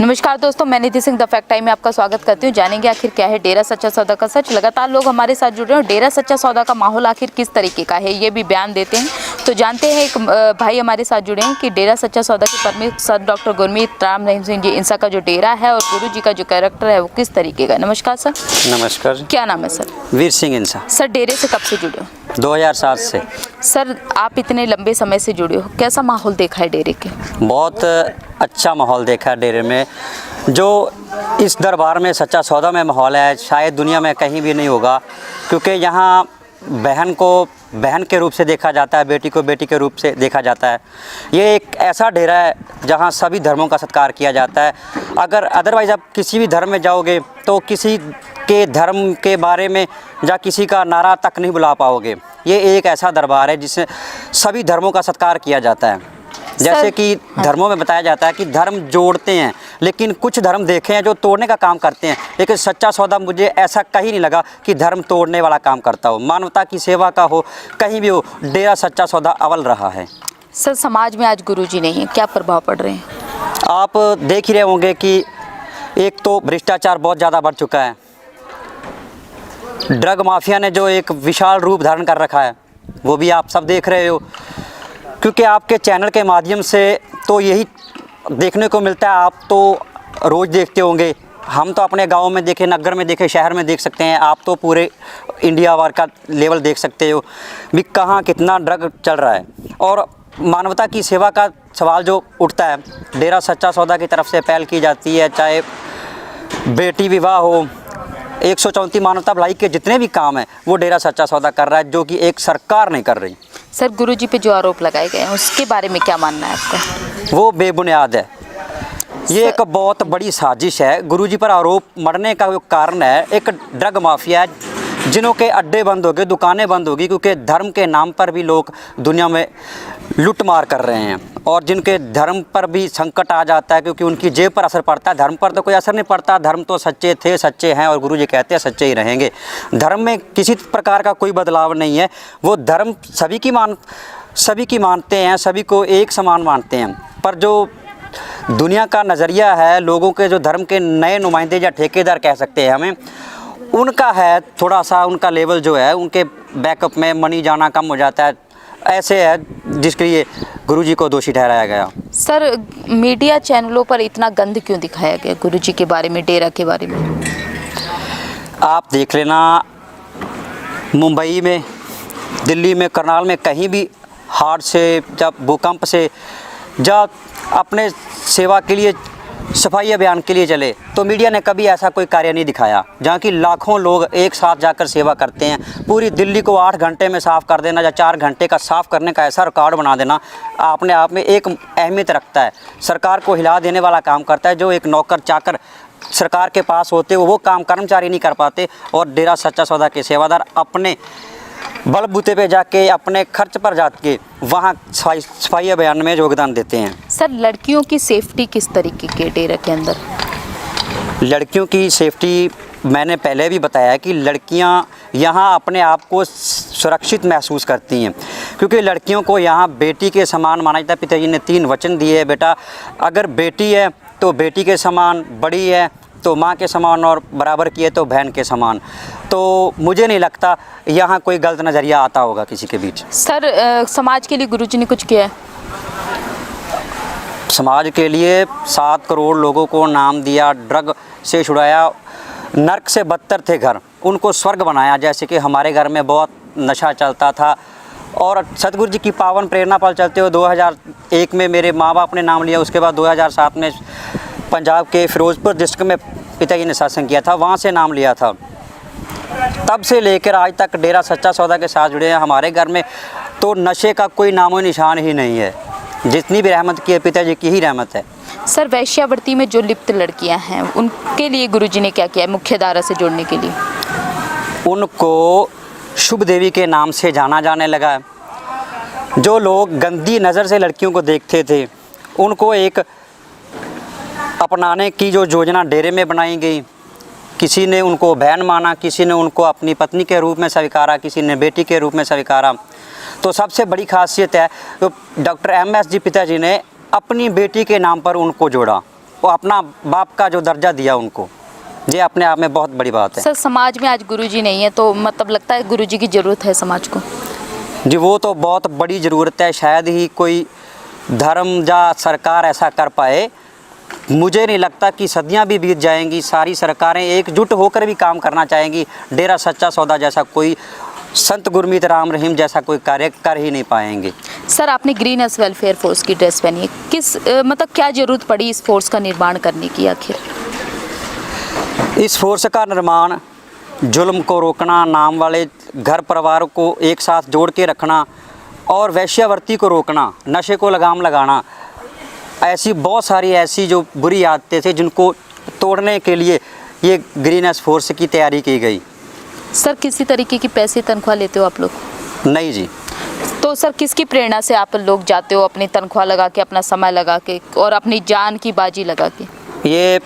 नमस्कार दोस्तों, मैं निधि सिंह द फैक्ट टाइम में आपका स्वागत करती हूँ। जानेंगे आखिर क्या है डेरा सच्चा सौदा का सच। लगातार लोग हमारे साथ जुड़ रहे हैं। डेरा सच्चा सौदा का माहौल आखिर किस तरीके का है, ये भी बयान देते हैं। तो जानते हैं, एक भाई हमारे साथ जुड़े हैं कि डेरा सच्चा सौदा के परमित सर डॉक्टर गुरमीत राम रहीम सिंह जी, इनसा का जो डेरा है और गुरु जी का जो कैरेक्टर है वो किस तरीके का। नमस्कार सर। नमस्कार। क्या नाम है सर? वीर सिंह इंसा। सर डेरे से कब से जुड़े हो? 2007 से। सर आप इतने लंबे समय से जुड़े हो, कैसा माहौल देखा है डेरे के? बहुत अच्छा माहौल देखा है डेरे में। जो इस दरबार में सच्चा सौदा में माहौल है, शायद दुनिया में कहीं भी नहीं होगा, क्योंकि यहाँ बहन को बहन के रूप से देखा जाता है, बेटी को बेटी के रूप से देखा जाता है। ये एक ऐसा डेरा है जहाँ सभी धर्मों का सत्कार किया जाता है। अगर अदरवाइज़ आप किसी भी धर्म में जाओगे तो किसी के धर्म के बारे में या किसी का नारा तक नहीं बुला पाओगे। ये एक ऐसा दरबार है जिसमें सभी धर्मों का सत्कार किया जाता है। जैसे कि धर्मों में बताया जाता है कि धर्म जोड़ते हैं, लेकिन कुछ धर्म देखे हैं जो तोड़ने का काम करते हैं। लेकिन सच्चा सौदा मुझे ऐसा कहीं नहीं लगा कि धर्म तोड़ने वाला काम करता हो। मानवता की सेवा का हो, कहीं भी हो, डेरा सच्चा सौदा अव्वल रहा है। सर समाज में आज गुरु जी नहीं है, क्या प्रभाव पड़ रहे हैं? आप देख ही रहे होंगे कि एक तो भ्रष्टाचार बहुत ज़्यादा बढ़ चुका है। ड्रग माफिया ने जो एक विशाल रूप धारण कर रखा है वो भी आप सब देख रहे हो, क्योंकि आपके चैनल के माध्यम से तो यही देखने को मिलता है। आप तो रोज़ देखते होंगे, हम तो अपने गांव में देखे, नगर में देखे, शहर में देख सकते हैं। आप तो पूरे इंडिया वार का लेवल देख सकते हो भी कहाँ कितना ड्रग चल रहा है। और मानवता की सेवा का सवाल जो उठता है, डेरा सच्चा सौदा की तरफ से पहल की जाती है। चाहे बेटी विवाह हो, 134 मानवता भलाई के जितने भी काम हैं वो डेरा सच्चा सौदा कर रहा है, जो कि एक सरकार नहीं कर रही। सर गुरु जी पे जो आरोप लगाए गए हैं उसके बारे में क्या मानना है आपका? वो बेबुनियाद है। ये एक बहुत बड़ी साजिश है। गुरुजी पर आरोप मरने का जो कारण है, एक ड्रग माफिया है जिन्हों के अड्डे बंद हो गए, दुकानें बंद होगी, क्योंकि धर्म के नाम पर भी लोग दुनिया में लूटमार कर रहे हैं। और जिनके धर्म पर भी संकट आ जाता है, क्योंकि उनकी जेब पर असर पड़ता है। धर्म पर तो कोई असर नहीं पड़ता, धर्म तो सच्चे थे, सच्चे हैं, और गुरुजी कहते हैं सच्चे ही रहेंगे। धर्म में किसी प्रकार का कोई बदलाव नहीं है। वो धर्म सभी की मानते हैं, सभी को एक समान मानते हैं। पर जो दुनिया का नज़रिया है, लोगों के जो धर्म के नए नुमाइंदे या ठेकेदार कह सकते हैं हमें, उनका है थोड़ा सा, उनका लेवल जो है, उनके बैकअप में मनी जाना कम हो जाता है। ऐसे है जिसके लिए गुरुजी को दोषी ठहराया गया। सर मीडिया चैनलों पर इतना गंद क्यों दिखाया गया गुरु जी के बारे में, डेरा के बारे में? आप देख लेना, मुंबई में, दिल्ली में, करनाल में, कहीं भी हार्ट से, जब भूकंप से, जब अपने सेवा के लिए, सफाई अभियान के लिए चले, तो मीडिया ने कभी ऐसा कोई कार्य नहीं दिखाया। जहाँ की लाखों लोग एक साथ जाकर सेवा करते हैं। पूरी दिल्ली को 8 घंटे में साफ़ कर देना या 4 घंटे का साफ़ करने का ऐसा रिकॉर्ड बना देना अपने आप में एक अहमियत रखता है। सरकार को हिला देने वाला काम करता है। जो एक नौकर चाकर सरकार के पास होते वो काम कर्मचारी नहीं कर पाते। और डेरा सच्चा सौदा के सेवादार अपने बलबूते पे जाके, अपने खर्च पर जाके वहाँ सफाई अभियान में योगदान देते हैं। सर लड़कियों की सेफ्टी किस तरीके की डेरा के अंदर? लड़कियों की सेफ्टी मैंने पहले भी बताया कि लड़कियां यहाँ अपने आप को सुरक्षित महसूस करती हैं, क्योंकि लड़कियों को यहाँ बेटी के समान माना जाता है। पिताजी ने 3 वचन दिए हैं, बेटा अगर बेटी है तो बेटी के समान, बड़ी है तो माँ के समान, और बराबर की है तो बहन के समान। तो मुझे नहीं लगता यहाँ कोई गलत नज़रिया आता होगा किसी के बीच। सर समाज के लिए गुरुजी ने कुछ किया है? समाज के लिए 7 करोड़ लोगों को नाम दिया, ड्रग से छुड़ाया, नर्क से बदतर थे घर, उनको स्वर्ग बनाया। जैसे कि हमारे घर में बहुत नशा चलता था, और सतगुरु जी की पावन प्रेरणा पर चलते हुए 2001 में मेरे माँ बाप ने नाम लिया। उसके बाद 2007 में पंजाब के फिरोजपुर डिस्ट्रिक्ट में पिताजी ने सत्संग किया था, वहाँ से नाम लिया था। तब से लेकर आज तक डेरा सच्चा सौदा के साथ जुड़े हैं। हमारे घर में तो नशे का कोई नामो निशान ही नहीं है। जितनी भी रहमत की है पिताजी की ही रहमत है। सर वैश्यावृत्ति में जो लिप्त लड़कियां हैं उनके लिए गुरुजी ने क्या किया है मुख्य धारा से जोड़ने के लिए? उनको शुभ देवी के नाम से जाना जाने लगा है। जो लोग गंदी नज़र से लड़कियों को देखते थे उनको एक अपनाने की जो योजना डेरे में बनाई गई। किसी ने उनको बहन माना, किसी ने उनको अपनी पत्नी के रूप में स्वीकारा, किसी ने बेटी के रूप में स्वीकारा। तो सबसे बड़ी खासियत है तो डॉक्टर एमएस जी पिताजी ने अपनी बेटी के नाम पर उनको जोड़ा, वो अपना बाप का जो दर्जा दिया उनको, ये अपने आप में बहुत बड़ी बात है। सर समाज में आज गुरुजी नहीं है तो मतलब लगता है गुरुजी की ज़रूरत है समाज को? जी वो तो बहुत बड़ी ज़रूरत है, शायद ही कोई धर्म या सरकार ऐसा कर पाए। मुझे नहीं लगता कि सदियां भी बीत जाएंगी, सारी सरकारें एकजुट होकर भी काम करना चाहेंगी, डेरा सच्चा सौदा जैसा कोई, संत गुरमीत राम रहीम जैसा कोई कार्य कर ही नहीं पाएंगे। सर आपने ग्रीनस वेलफेयर फोर्स की ड्रेस पहनी है, किस मतलब क्या ज़रूरत पड़ी इस फोर्स का निर्माण करने की आखिर? इस फोर्स का निर्माण जुल्म को रोकना, नाम वाले घर परिवार को एक साथ जोड़ के रखना और वैश्यावृत्ति को रोकना, नशे को लगाम लगाना, ऐसी बहुत सारी ऐसी जो बुरी आदतें थे जिनको तोड़ने के लिए ये ग्रीनस फोर्स की तैयारी की गई। सर किसी तरीके की पैसे तनख्वाह लेते हो आप लोग? नहीं जी। तो सर किसकी प्रेरणा से आप लोग जाते हो अपनी तनख्वाह लगा के, अपना समय लगा के और अपनी जान की बाजी लगा के? ये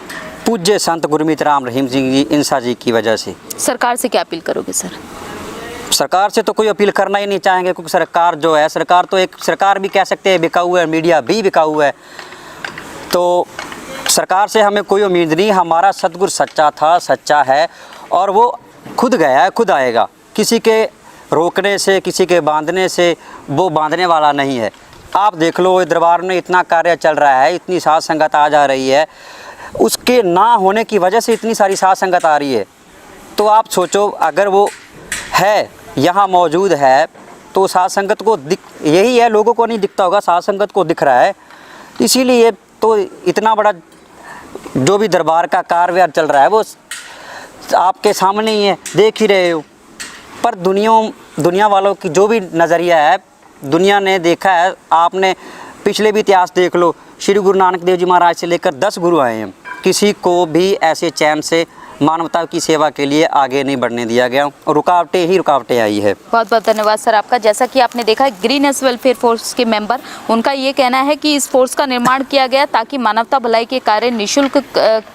पूज्य संत गुरमीत राम रहीम जी इंसा जी की वजह से। सरकार से क्या अपील करोगे सर? सरकार से तो कोई अपील करना ही नहीं चाहेंगे, क्योंकि सरकार जो है, सरकार तो एक सरकार भी कह सकते हैं बिकाऊ है, मीडिया भी बिकाऊ है, तो सरकार से हमें कोई उम्मीद नहीं। हमारा सतगुरु सच्चा था, सच्चा है और वो खुद गया है, खुद आएगा। किसी के रोकने से, किसी के बांधने से वो बांधने वाला नहीं है। आप देख लो दरबार में इतना कार्य चल रहा है, इतनी साध संगत आ जा रही है, उसके ना होने की वजह से इतनी सारी साध संगत आ रही है। तो आप सोचो अगर वो है, यहाँ मौजूद है, तो साध संगत को यही है, लोगों को नहीं दिखता होगा, साध संगत को दिख रहा है। इसीलिए तो इतना बड़ा जो भी दरबार का कार्य चल रहा है वो आपके सामने ही है, देख ही रहे हो। पर दुनिया वालों की जो भी नज़रिया है, दुनिया ने देखा है, आपने पिछले भी इतिहास देख लो, श्री गुरु नानक देव जी महाराज से लेकर 10 गुरु आए हैं, किसी को भी ऐसे चैन से मानवता की सेवा के लिए आगे नहीं बढ़ने दिया गया, रुकावटें ही रुकावटें आई है। बहुत बहुत धन्यवाद सर आपका। जैसा कि आपने देखा ग्रीनस वेलफेयर फोर्स के मेंबर, उनका ये कहना है कि इस फोर्स का निर्माण किया गया ताकि मानवता भलाई के कार्य निःशुल्क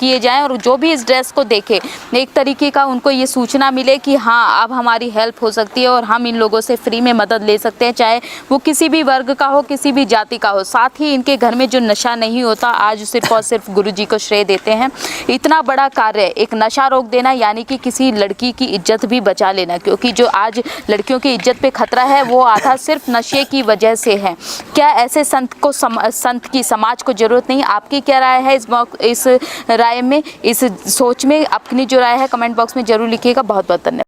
किए जाएं और जो भी इस ड्रेस को देखे एक तरीके का उनको ये सूचना मिले कि हाँ अब हमारी हेल्प हो सकती है और हम इन लोगों से फ्री में मदद ले सकते हैं, चाहे वो किसी भी वर्ग का हो, किसी भी जाति का हो। साथ ही इनके घर में जो नशा नहीं होता, आज सिर्फ और सिर्फ गुरु जी को श्रेय देते हैं। इतना बड़ा कार्य, एक नशा रोक देना, यानी कि किसी लड़की की इज्जत भी बचा लेना, क्योंकि जो आज लड़कियों की इज्जत पे खतरा है वो आधा सिर्फ नशे की वजह से है। क्या ऐसे संत को संत की समाज को जरूरत नहीं? आपकी क्या राय है इस राय में, इस सोच में? अपनी जो राय है कमेंट बॉक्स में जरूर लिखिएगा। बहुत बहुत धन्यवाद।